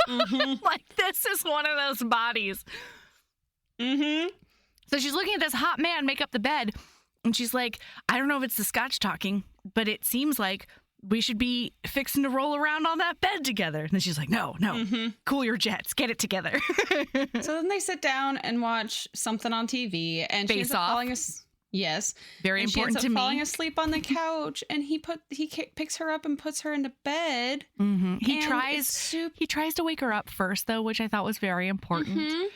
Like this is one of those bodies. So she's looking at this hot man make up the bed and she's like, I don't know if it's the Scotch talking, but it seems like we should be fixing to roll around on that bed together. And then she's like, no, cool your jets, get it together. So then they sit down and watch something on TV and she ends up falling very important to me. Falling asleep on the couch and he picks her up and puts her into bed. He tries to wake her up first though, which I thought was very important.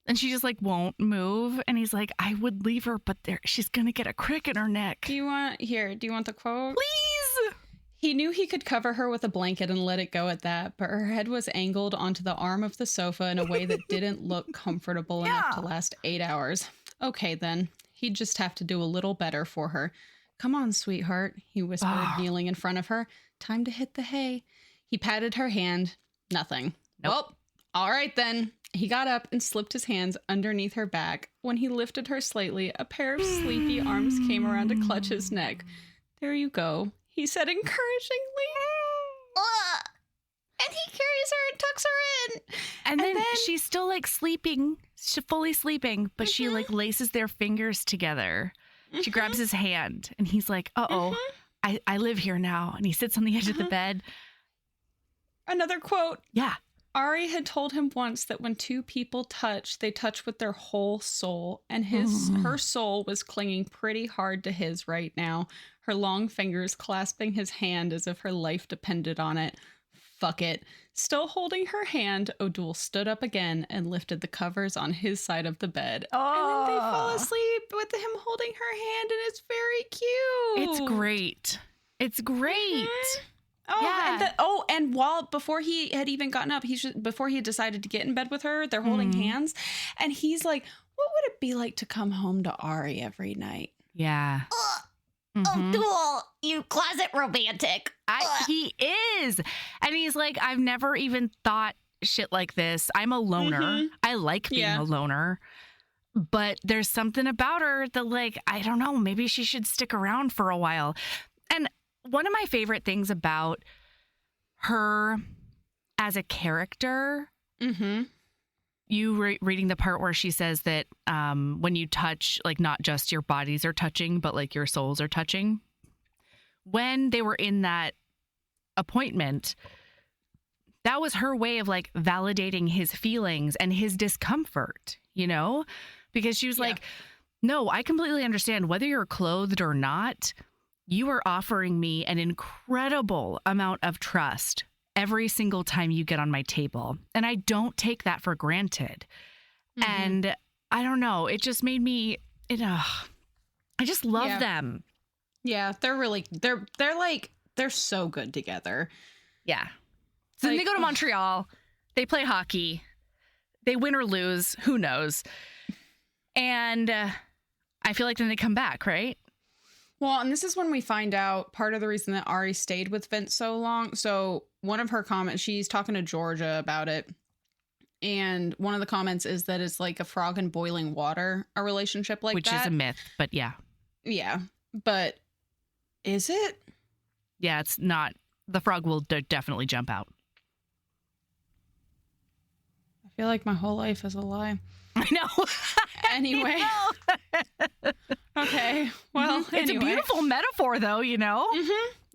And she just like won't move. And he's like, I would leave her, but she's going to get a crick in her neck. Do you want the quote? Please. He knew he could cover her with a blanket and let it go at that, but her head was angled onto the arm of the sofa in a way that didn't look comfortable enough to last 8 hours. Okay, then. He'd just have to do a little better for her. Come on, sweetheart, he whispered, kneeling in front of her. Time to hit the hay. He patted her hand. Nothing. Nope. Well, All right, then. He got up and slipped his hands underneath her back. When he lifted her slightly, a pair of sleepy arms came around to clutch his neck. There you go, he said encouragingly. And he carries her and tucks her in. And then she's still like sleeping, fully sleeping, but she like laces their fingers together. She grabs his hand and he's like, uh-oh, I live here now. And he sits on the edge of the bed. Another quote. Yeah. Ari had told him once that when two people touch, they touch with their whole soul, and her soul was clinging pretty hard to his right now, her long fingers clasping his hand as if her life depended on it. Fuck it. Still holding her hand, O'Doul stood up again and lifted the covers on his side of the bed. And then they fall asleep with him holding her hand, and it's very cute. It's great. It's great. Oh, yeah. And before he had even gotten up, before he had decided to get in bed with her, they're holding hands, and he's like, "What would it be like to come home to Ari every night?" Yeah. O'Doul, you closet romantic. He is, and he's like, I've never even thought shit like this. I'm a loner. I like being a loner, but there's something about her that, like, I don't know. Maybe she should stick around for a while. And one of my favorite things about her as a character, you reading the part where she says that when you touch, like, not just your bodies are touching, but like your souls are touching. When they were in that appointment, that was her way of like validating his feelings and his discomfort, you know, because she was like, no, I completely understand whether you're clothed or not. You are offering me an incredible amount of trust every single time you get on my table. And I don't take that for granted. And I don't know, it just made me, I just love them. Yeah, they're so good together. Yeah. So then they go to Montreal, they play hockey, they win or lose, who knows? And I feel like then they come back, right? Well, and this is when we find out part of the reason that Ari stayed with Vince so long. So one of her comments, she's talking to Georgia about it. And one of the comments is that it's like a frog in boiling water, a relationship like that. Which is a myth, but yeah. Yeah. But is it? Yeah, it's not. The frog will definitely jump out. I feel like my whole life is a lie. I know. Anyway. Okay. Well, it's a beautiful metaphor, though, you know?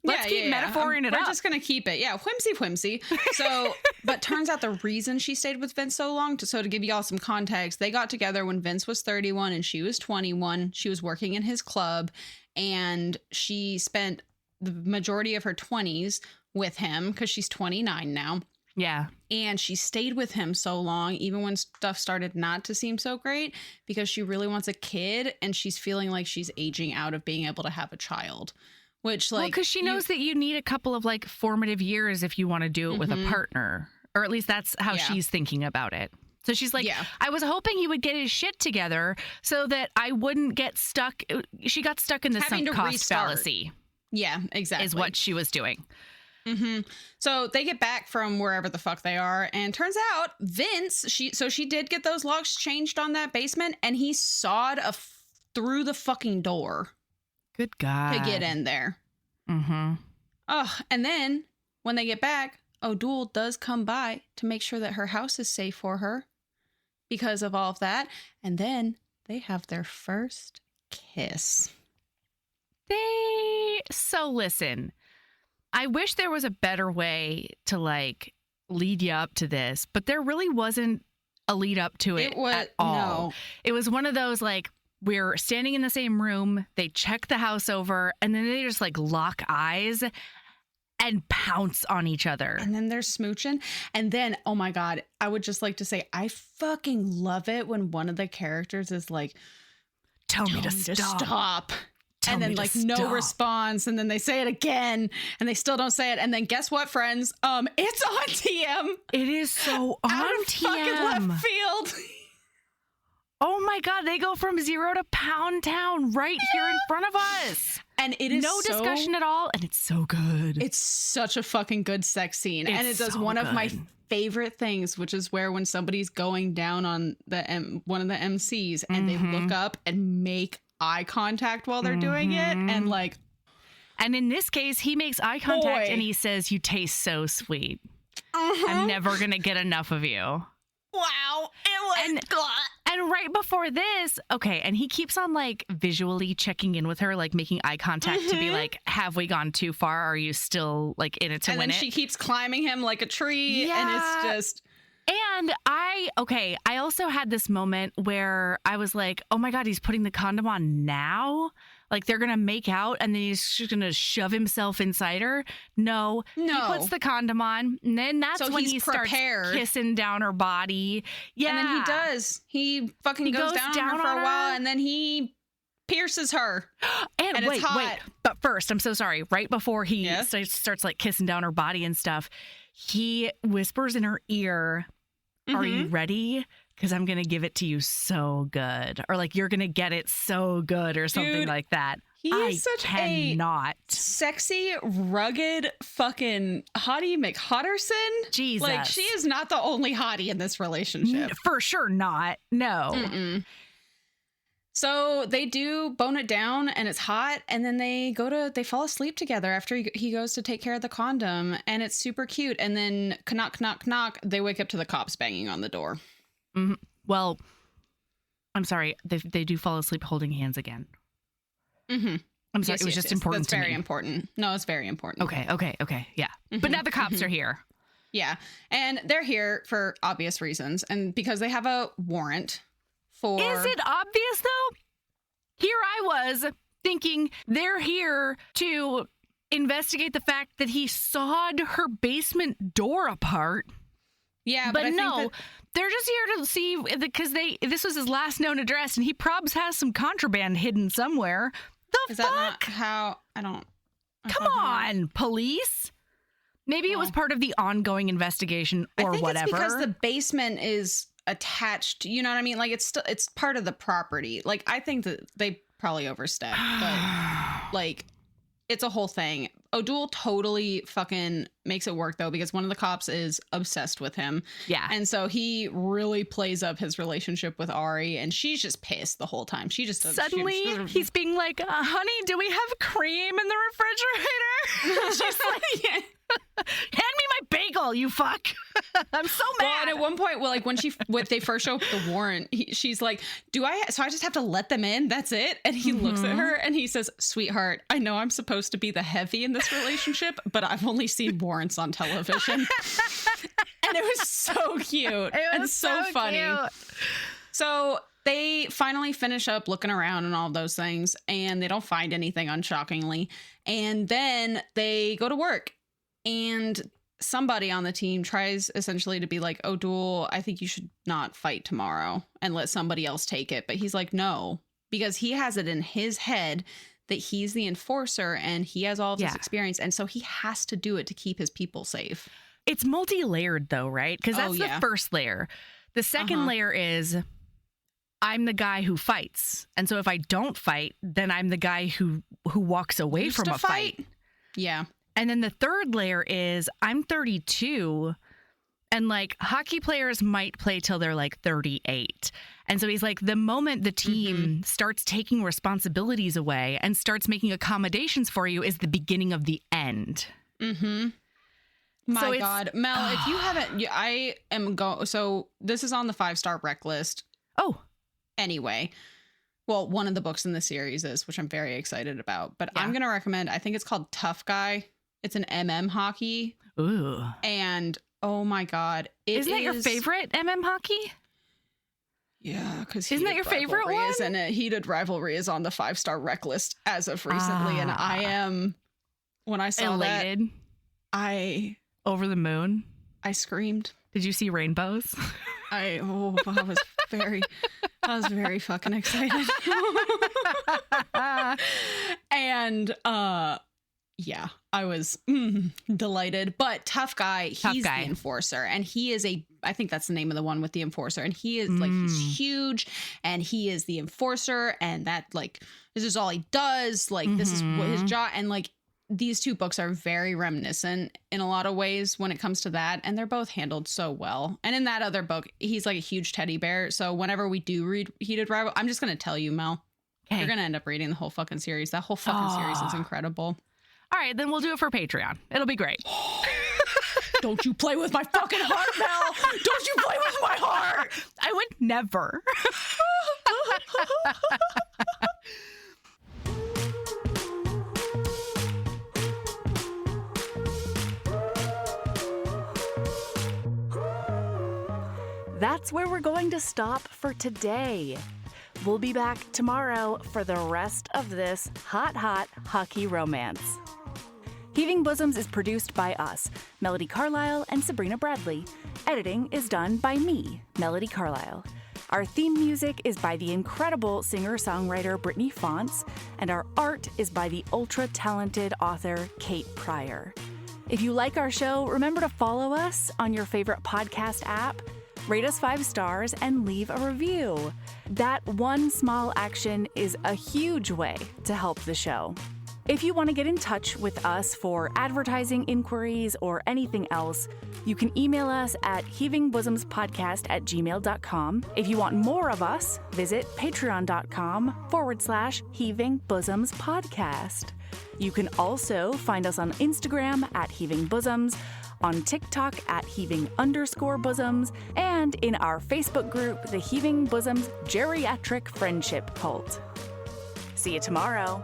Let's keep metaphoring it up. We're just going to keep it. Yeah. Whimsy. So, but turns out the reason she stayed with Vince so long, to give y'all some context, they got together when Vince was 31 and she was 21. She was working in his club, and she spent the majority of her 20s with him because she's 29 now. Yeah. And she stayed with him so long, even when stuff started not to seem so great, because she really wants a kid and she's feeling like she's aging out of being able to have a child. Which, like, because she knows that you need a couple of like formative years if you want to do it with a partner, or at least that's how she's thinking about it. So she's like, I was hoping he would get his shit together so that I wouldn't get stuck. She got stuck in the sunk cost fallacy. Yeah, exactly. Is what she was doing. So they get back from wherever the fuck they are, and turns out Vince, she did get those locks changed on that basement, and he sawed through the fucking door. Good God. To get in there. Oh, and then when they get back, O'Doul does come by to make sure that her house is safe for her because of all of that. And then they have their first kiss. So listen, I wish there was a better way to like lead you up to this, but there really wasn't a lead up to it at all. No. It was one of those like, we're standing in the same room, they check the house over, and then they just like lock eyes and pounce on each other. And then they're smooching. And then, oh my God, I would just like to say, I fucking love it when one of the characters is like, tell me to stop. And then like no response. And then they say it again and they still don't say it. And then guess what, friends? It's on TM. It is so on out of TM. Fucking left field. Oh my God, they go from 0 to Pound Town right here in front of us. And it is no discussion at all, and it's so good. It's such a fucking good sex scene. And it does so one of my good. favorite things, which is where when somebody's going down on one of the MCs and they look up and make eye contact while they're doing it. And like, and in this case, he makes eye contact and he says, "You taste so sweet. I'm never going to get enough of you." Wow. It was good. And right before this, okay, and he keeps on like visually checking in with her, like making eye contact to be like, have we gone too far? Are you still like in it to win it? And then she keeps climbing him like a tree. Yeah. And it's just... And I also had this moment where I was like, oh my God, he's putting the condom on now? Like they're going to make out and then he's just going to shove himself inside her? No. He puts the condom on and then that's So when he's he starts prepared. Kissing down her body. Yeah. And then he does. He fucking goes down on her for a while and then he pierces her. And it's hot. wait. But first, I'm so sorry. Right before he Yeah? starts like kissing down her body and stuff, he whispers in her ear, "Are you ready? Because I'm going to give it to you so good." Or like, "You're going to get it so good," or something Dude, like that. He is such cannot. a sexy, rugged fucking hottie McHotterson. Jesus. Like, she is not the only hottie in this relationship. For sure not. No. Mm-mm. So they do bone it down and it's hot. And then they fall asleep together after he goes to take care of the condom. And it's super cute. And then knock, knock, knock. They wake up to the cops banging on the door. Mm-hmm. Well, I'm sorry. They do fall asleep holding hands again. Mm-hmm. I'm sorry. It was just important That's to me. very important. No, it's very important. Okay. Yeah. But now the cops are here. Yeah. And they're here for obvious reasons. And because they have a warrant for... Is it obvious, though? Here I was thinking they're here to investigate the fact that he sawed her basement door apart. Yeah, but I no, think that... they're just here to see, because this was his last known address, and he probs has some contraband hidden somewhere. The Is fuck? that not how... I don't... Come on, police. Maybe it was part of the ongoing investigation or I think whatever. It's because the basement is attached. You know what I mean? Like it's part of the property. Like I think that they probably overstepped, but like it's a whole thing. O'Doul totally fucking makes it work though, because one of the cops is obsessed with him. Yeah. And so he really plays up his relationship with Ari, and she's just pissed the whole time. She just suddenly he's being like, "Honey, do we have cream in the refrigerator?" She's like, yeah. "Hand me my bagel, you fuck." I'm so mad. Well, and at one point, well, like when they first show up the warrant, she's like, so I just have to let them in? That's it? And he looks at her and he says, "Sweetheart, I know I'm supposed to be the heavy in this relationship, but I've only seen warrants on television." And it was so cute. It was so funny. Cute. So they finally finish up looking around and all of those things, and they don't find anything, unshockingly. And then they go to work, and somebody on the team tries essentially to be like, "O'Doul, I think you should not fight tomorrow and let somebody else take it." But he's like, no, because he has it in his head that he's the enforcer and he has all of this experience. And so he has to do it to keep his people safe. It's multi-layered though, right? Because that's the first layer. The second layer is, I'm the guy who fights. And so if I don't fight, then I'm the guy who walks away from a fight. Yeah. And then the third layer is, I'm 32 and like hockey players might play till they're like 38. And so he's like, the moment the team starts taking responsibilities away and starts making accommodations for you is the beginning of the end. Mm-hmm. My God. Mel, if you haven't, I am going, so this is on the 5-star rec list. Oh. Anyway. Well, one of the books in the series is, which I'm very excited about. But I'm going to recommend, I think it's called Tough Guy. It's an MM hockey. Ooh. And oh my God. Isn't that your favorite MM hockey? Yeah, because isn't that your favorite one? And a heated rivalry is on the 5-star rec list as of recently. And I am, when I saw elated. That, over the moon. I screamed. Did you see rainbows? I was very fucking excited. And Yeah, I was delighted. But Tough Guy, he's the enforcer. And he is I think that's the name of the one with the enforcer. And he is like, he's huge and he is the enforcer. And that like, this is all he does. Like, this is what his job. And like, these two books are very reminiscent in a lot of ways when it comes to that. And they're both handled so well. And in that other book, he's like a huge teddy bear. So whenever we do read Heated Rival, I'm just going to tell you, Mel, you're going to end up reading the whole fucking series. That whole fucking series is incredible. All right, then we'll do it for Patreon. It'll be great. Don't you play with my fucking heart, Mel. Don't you play with my heart. I would never. That's where we're going to stop for today. We'll be back tomorrow for the rest of this hot hockey romance. Heaving Bosoms is produced by us, Melody Carlisle and Sabrina Bradley. Editing is done by me, Melody Carlisle. Our theme music is by the incredible singer-songwriter Brittany Fonts, and our art is by the ultra-talented author Kate Pryor. If you like our show, remember to follow us on your favorite podcast app, rate us 5 stars, and leave a review. That one small action is a huge way to help the show. If you want to get in touch with us for advertising inquiries or anything else, you can email us at heavingbosomspodcast@gmail.com. If you want more of us, visit patreon.com/heavingbosomspodcast. You can also find us on Instagram at Heaving Bosoms, on TikTok at Heaving_Bosoms, and in our Facebook group, the Heaving Bosoms Geriatric Friendship Cult. See you tomorrow.